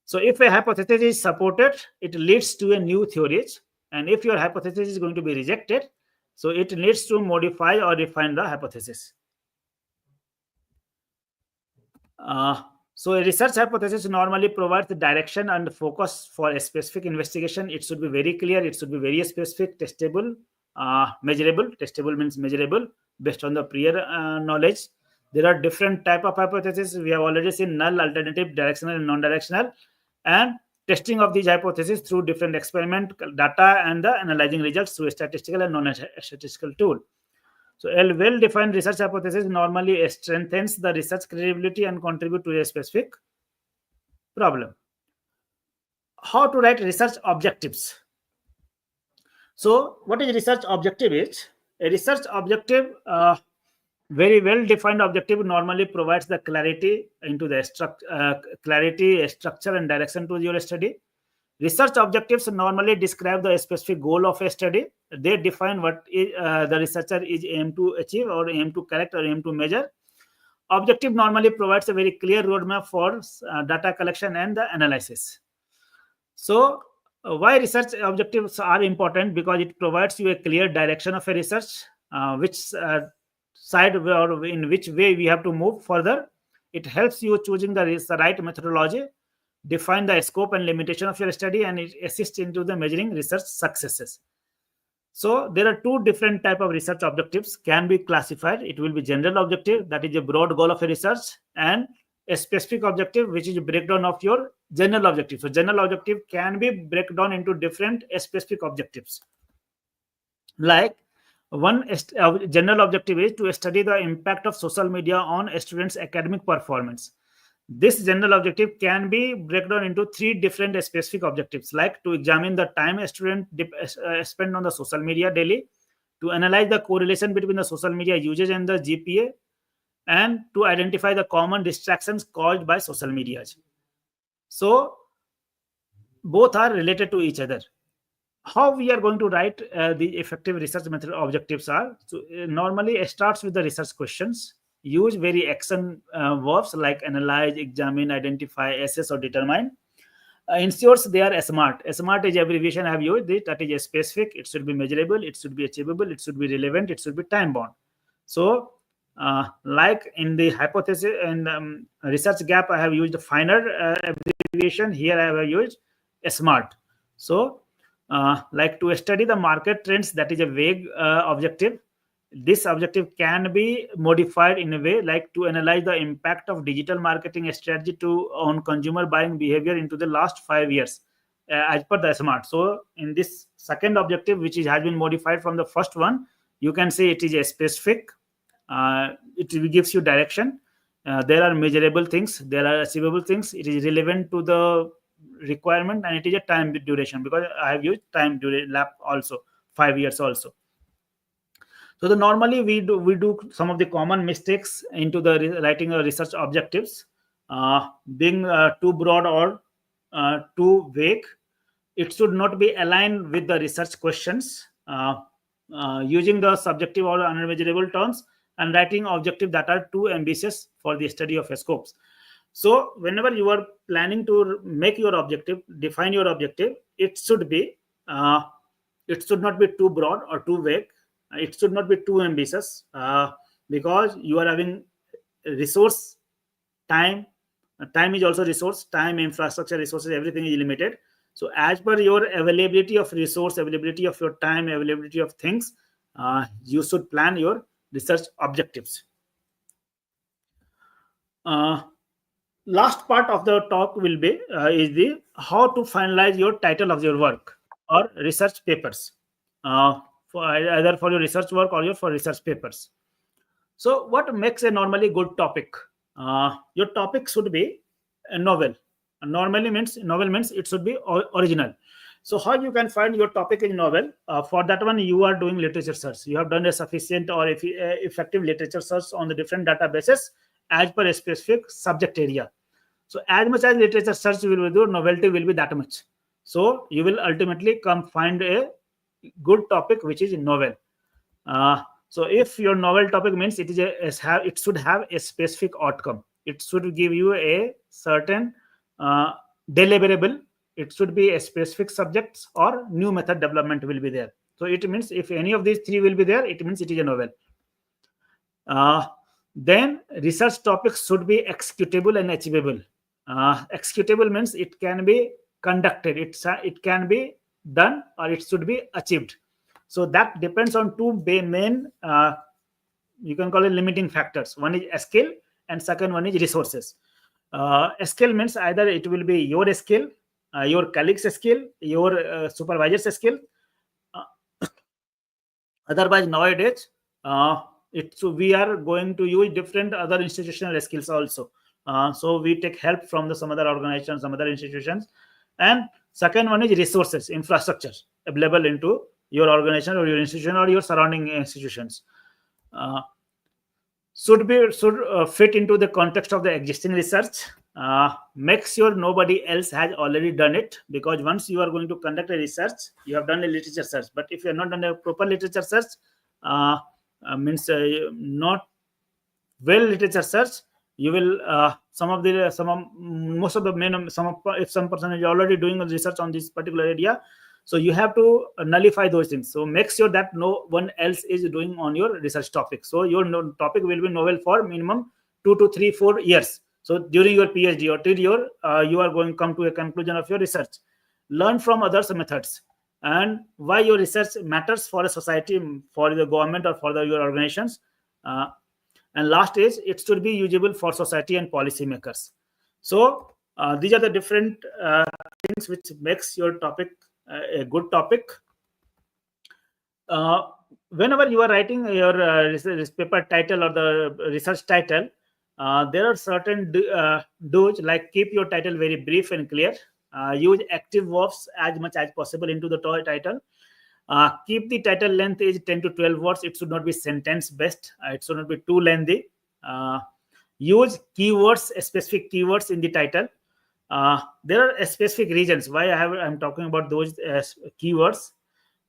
So if a hypothesis is supported, it leads to a new theories. And if your hypothesis is going to be rejected, so it needs to modify or refine the hypothesis. So a research hypothesis normally provides the direction and focus for a specific investigation. It should be very clear. It should be very specific, testable, measurable. Testable means measurable based on the prior knowledge. There are different type of hypotheses. We have already seen null, alternative, directional, and non-directional, and testing of these hypotheses through different experiment data and the analyzing results through a statistical and non-statistical tool. So a well-defined research hypothesis normally strengthens the research credibility and contribute to a specific problem. How to write research objectives? So what is research objective is? A research objective Very well defined objective normally provides the clarity into the clarity, structure, and direction to your study. Research objectives normally describe the specific goal of a study. They define what the researcher is aim to achieve or aim to correct or aim to measure. Objective normally provides a very clear roadmap for data collection and the analysis. So, why research objectives are important? Because it provides you a clear direction of a research, which side or in which way we have to move further. It helps you choosing the right methodology, define the scope and limitation of your study, and it assists into the measuring research successes. So there are two different type of research objectives can be classified. It will be general objective, that is a broad goal of a research, and a specific objective, which is a breakdown of your general objective. So general objective can be break down into different specific objectives. Like one general objective is to study the impact of social media on students' academic performance. This general objective can be broken down into three different specific objectives, like to examine the time a student spend on the social media daily, to analyze the correlation between the social media usage and the GPA, and to identify the common distractions caused by social media. So both are related to each other. How we are going to write the effective research method objectives are, so normally it starts with the research questions. Use very action verbs like analyze, examine, identify, assess, or determine. Ensures they are smart. Smart is abbreviation I have used it, that is a specific, it should be measurable, it should be achievable, it should be relevant, it should be time bound. So like in the hypothesis and research gap, I have used the finer abbreviation. Here I have used smart. So like to study the market trends, that is a vague objective. This objective can be modified in a way like to analyze the impact of digital marketing strategy on consumer buying behavior into the last 5 years as per the smart. So in this second objective, which has been modified from the first one, you can say it is a specific. It gives you direction. There are measurable things, there are achievable things, it is relevant to the requirement, and it is a time duration, because I have used time lap also 5 years also. So normally we do some of the common mistakes into the writing of research objectives, being too broad or too vague. It should not be aligned with the research questions, using the subjective or unmeasurable terms, and writing objectives that are too ambitious for the study of scopes. So whenever you are planning to make your objective, define your objective, it should not be too broad or too vague. It should not be too ambitious, because you are having resource, time is also resource, time, infrastructure, resources, everything is limited. So as per your availability of resource, availability of your time, availability of things, you should plan your research objectives. Last part of the talk will be is the how to finalize your title of your work or research papers, for either for your research work or for research papers. So what makes a normally good topic? Your topic should be a novel. Novel means it should be original. So how you can find your topic in novel? For that one, you are doing literature search. You have done a sufficient or effective literature search on the different databases as per a specific subject area. So as much as literature search you will do, novelty will be that much. So you will ultimately find a good topic which is novel. So if your novel topic means it should have a specific outcome. It should give you a certain deliverable. It should be a specific subjects or new method development will be there. So it means if any of these three will be there, it means it is a novel. Then research topics should be executable and achievable. Executable means it can be conducted, it can be done, or it should be achieved. So that depends on two main, you can call it limiting factors. One is skill and second one is resources. Skill means either it will be your skill, your colleague's skill, your supervisor's skill. Otherwise nowadays we are going to use different other institutional skills also. So we take help from some other organizations, some other institutions. And second one is resources, infrastructure available into your organization or your institution or your surrounding institutions. should fit into the context of the existing research. Make sure nobody else has already done it, because once you are going to conduct a research, you have done a literature search, but if you have not done a proper literature search, means not well literature search, you will most of the men, if some person is already doing research on this particular area, so you have to nullify those things. So make sure that no one else is doing on your research topic. So your topic will be novel for minimum 2 to 3 4 years. So during your PhD or till you are going to come to a conclusion of your research. Learn from others' methods and why your research matters for a society, for the government, or for your organizations. And last is, it should be usable for society and policymakers. So these are the different things which makes your topic a good topic. Whenever you are writing your research paper title or the research title, there are certain do's, like keep your title very brief and clear. Use active verbs as much as possible into the title. Keep the title length is 10 to 12 words. It should not be sentence based. It should not be too lengthy. Use keywords, specific keywords in the title. There are specific reasons why I'm talking about those keywords,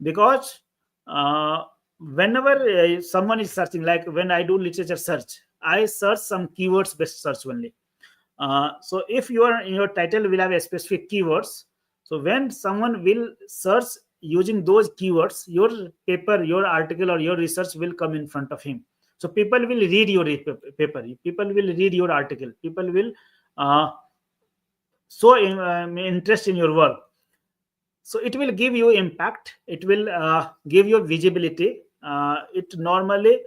because whenever someone is searching, like when I do literature search, I search some keywords based search only. So if you are in your title will have a specific keywords, so when someone will search using those keywords, your paper, your article, or your research will come in front of him. So people will read your paper, people will read your article, people will show interest in your work. So it will give you impact, it will give you visibility. It normally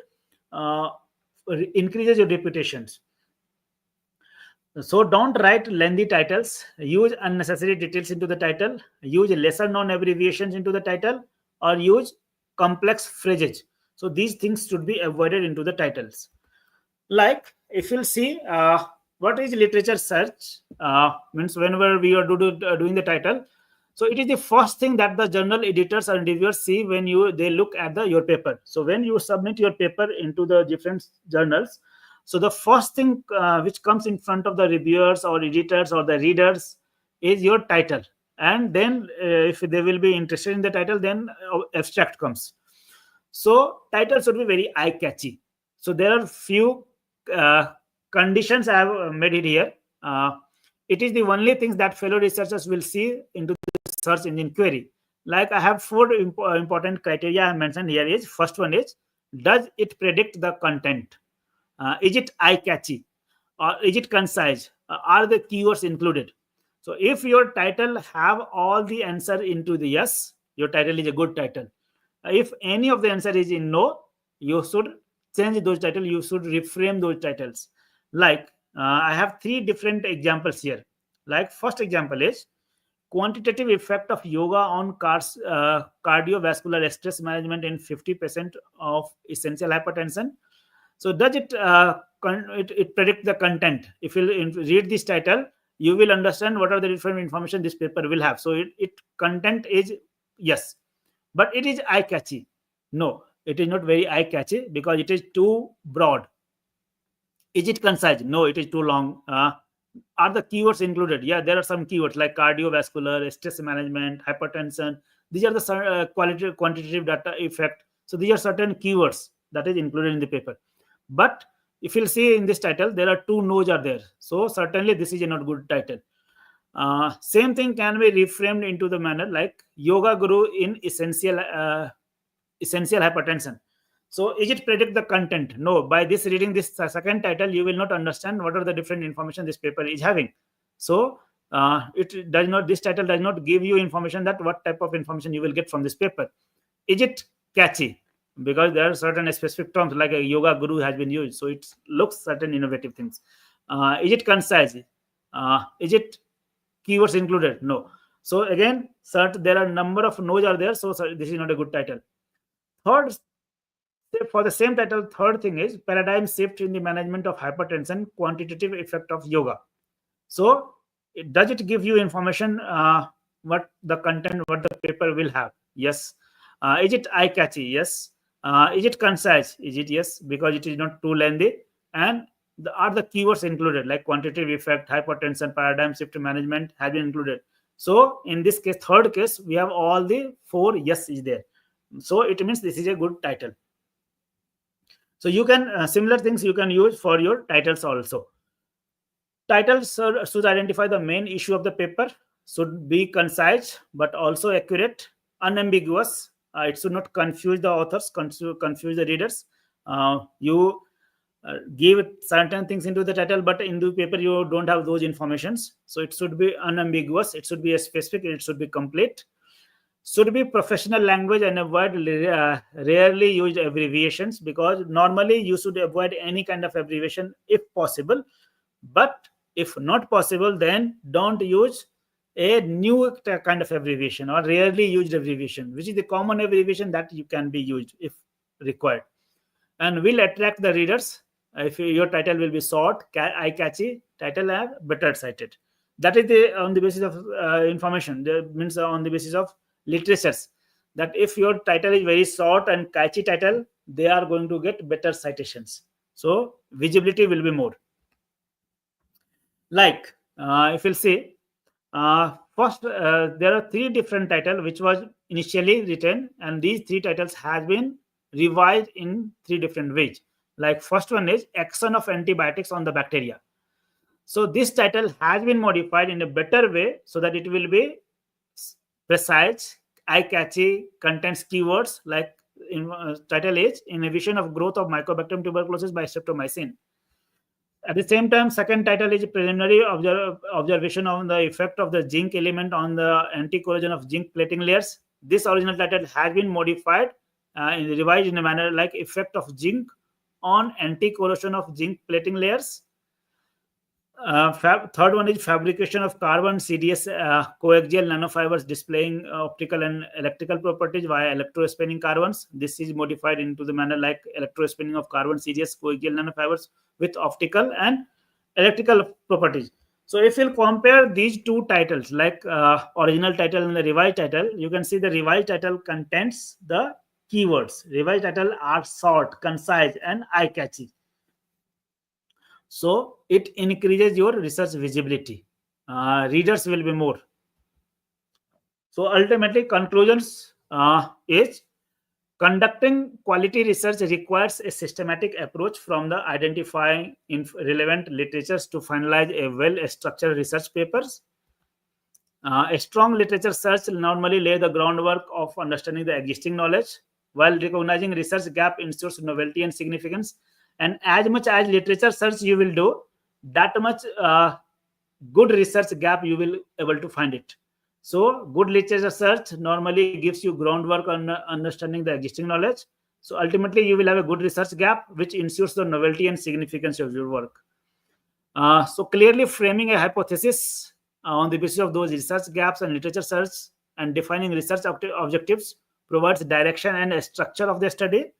increases your reputations. So don't write lengthy titles, use unnecessary details into the title, use lesser known abbreviations into the title, or use complex phrases. So these things should be avoided into the titles. Like if you'll see what is literature search, means whenever we are doing the title, so it is the first thing that the journal editors and reviewers see when they look at your paper. So when you submit your paper into the different journals, so the first thing which comes in front of the reviewers or editors or the readers is your title. And then if they will be interested in the title, then abstract comes. So title should be very eye-catchy. So there are few conditions I have made it here. It is the only things that fellow researchers will see into the search engine query. Like I have 4 important criteria I mentioned here. Is first one is, does it predict the content? Is it eye-catchy? Or is it concise? Are the keywords included? So if your title have all the answer into the yes, your title is a good title. If any of the answer is in no, you should change those titles. You should reframe those titles. Like I have 3 different examples here. Like first example is, quantitative effect of yoga on cardiovascular stress management in 50% of essential hypertension. So does it predict the content? If you read this title, you will understand what are the different information this paper will have. So it content is yes, but it is eye catchy. No, it is not very eye catchy because it is too broad. Is it concise? No, it is too long. Are the keywords included? Yeah, there are some keywords like cardiovascular, stress management, hypertension. These are the quantitative data effect. So these are certain keywords that is included in the paper. But if you'll see in this title, there are 2 no's are there. So certainly this is a not good title. Same thing can be reframed into the manner like yoga guru in essential hypertension. So is it predict the content? No. By this reading this second title, you will not understand what are the different information this paper is having. So it does not. This title does not give you information that what type of information you will get from this paper. Is it catchy? Because there are certain specific terms like a yoga guru has been used, so it looks certain innovative things. Is it concise? Is it keywords included? No. So again, there are number of no's are there. So this is not a good title. Third, for the same title, third thing is paradigm shift in the management of hypertension, quantitative effect of yoga. So does it give you information what the content, what the paper will have? Yes. Is it eye catchy? Yes. Is it concise? Is it yes, because it is not too lengthy? and are the keywords included, like quantitative effect, hypertension, paradigm shift management has been included. So in this case, third case, we have all the 4 yes is there. So it means this is a good title. So you can similar things you can use for your titles also. Titles should identify the main issue of the paper, should be concise but also accurate, unambiguous. It should not confuse the authors, confuse the readers. You give certain things into the title, but in the paper you don't have those informations. So it should be unambiguous, it should be specific, it should be complete. Should be professional language and avoid rarely used abbreviations, because normally you should avoid any kind of abbreviation if possible. But if not possible, then don't use a new kind of abbreviation or rarely used abbreviation, which is the common abbreviation that you can be used if required, and will attract the readers. If your title will be short, eye-catchy title, and better cited. That is on the basis of information. That means on the basis of literatures. That if your title is very short and catchy title, they are going to get better citations. So visibility will be more. Like if you'll see, first there are 3 different titles which was initially written, and these 3 titles has been revised in 3 different ways. Like first one is action of antibiotics on the bacteria. So this title has been modified in a better way so that it will be precise, eye-catchy, contains keywords like title is inhibition of growth of Mycobacterium tuberculosis by streptomycin. At the same time, second title is preliminary observation on the effect of the zinc element on the anti-corrosion of zinc plating layers. This original title has been modified and revised in a manner like effect of zinc on anti-corrosion of zinc plating layers. Third one is fabrication of carbon CDS coaxial nanofibers displaying optical and electrical properties via electrospinning carbons. This is modified into the manner like electrospinning of carbon CDS coaxial nanofibers with optical and electrical properties. So if you'll compare these 2 titles, like original title and the revised title, you can see the revised title contains the keywords. Revised title are short, concise, and eye-catchy. So it increases your research visibility. Readers will be more. So ultimately, conclusions is conducting quality research requires a systematic approach from the identifying relevant literatures to finalize a well-structured research papers. A strong literature search will normally lay the groundwork of understanding the existing knowledge, while recognizing research gap ensures novelty and significance. And as much as literature search you will do, that much good research gap you will able to find it. So good literature search normally gives you groundwork on understanding the existing knowledge. So ultimately you will have a good research gap, which ensures the novelty and significance of your work. So clearly framing a hypothesis on the basis of those research gaps and literature search and defining research objectives provides direction and a structure of the study.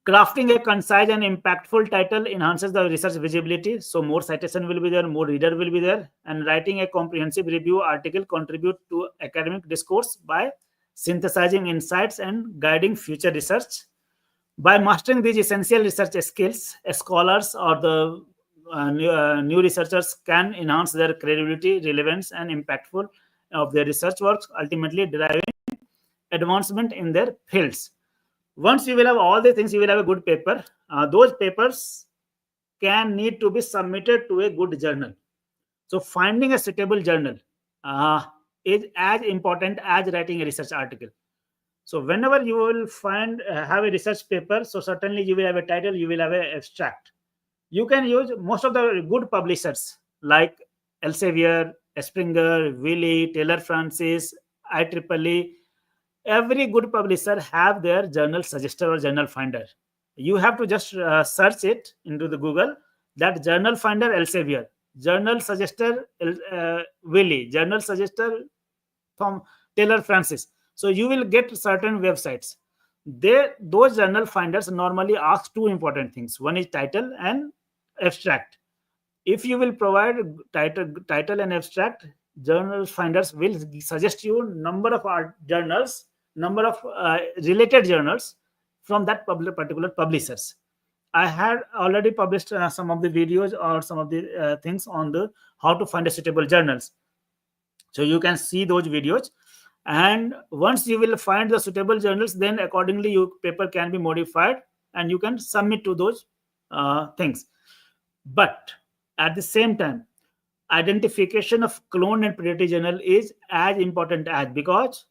Crafting a concise and impactful title enhances the research visibility. So more citation will be there, more reader will be there. And writing a comprehensive review article contribute to academic discourse by synthesizing insights and guiding future research. By mastering these essential research skills, scholars or the new researchers can enhance their credibility, relevance, and impactful of their research works, ultimately driving advancement in their fields. Once you will have all these things, you will have a good paper. Those papers can need to be submitted to a good journal. So finding a suitable journal is as important as writing a research article. So whenever you will have a research paper, so certainly you will have a title, you will have an abstract. You can use most of the good publishers like Elsevier, Springer, Wiley, Taylor Francis, IEEE. Every good publisher have their journal suggester or journal finder. You have to just search it into the Google, that journal finder Elsevier, journal suggester Wiley, journal suggester from Taylor Francis. So you will get certain websites. Those journal finders normally ask 2 important things. One is title and abstract. If you will provide title and abstract, journal finders will suggest you number of journals, number of related journals from that particular publishers. I had already published some of the videos or some of the things on the how to find a suitable journals. So you can see those videos, and once you will find the suitable journals, then accordingly your paper can be modified and you can submit to those things. But at the same time, identification of clone and predatory journal is as important as, because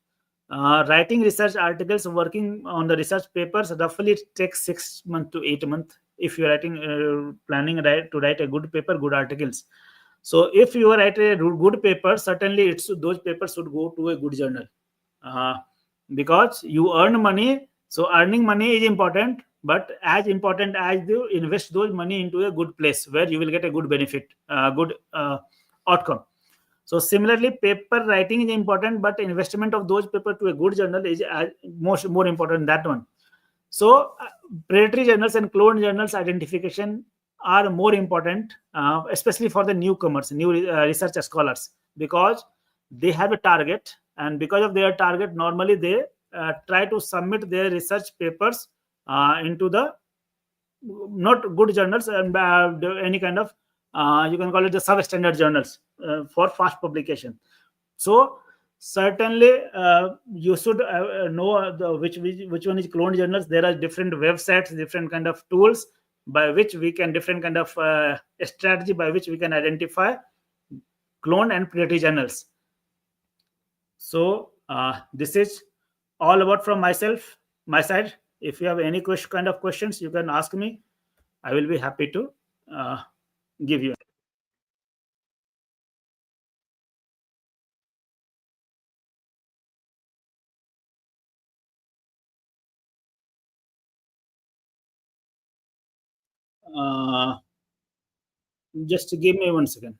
writing research articles, working on the research papers, roughly it takes 6 months to 8 months if you're writing planning to write a good paper, good articles. So if you write a good paper, certainly those papers should go to a good journal, uh, because you earn money. So earning money is important, but as important as you invest those money into a good place where you will get a good benefit, good outcome. So similarly, paper writing is important, but investment of those paper to a good journal is more important than that one. So predatory journals and cloned journals identification are more important, especially for the newcomers, new research scholars, because they have a target, and because of their target, normally they try to submit their research papers into the not good journals, and any kind of you can call it the substandard journals for fast publication. So certainly you should know which one is cloned journals. There are different websites, different kind of tools by which we can, different kind of strategy by which we can identify cloned and predatory journals. So this is all about from my side. If you have any kind of questions, you can ask me. I will be happy to uh, give you. Uh, just give me 1 second.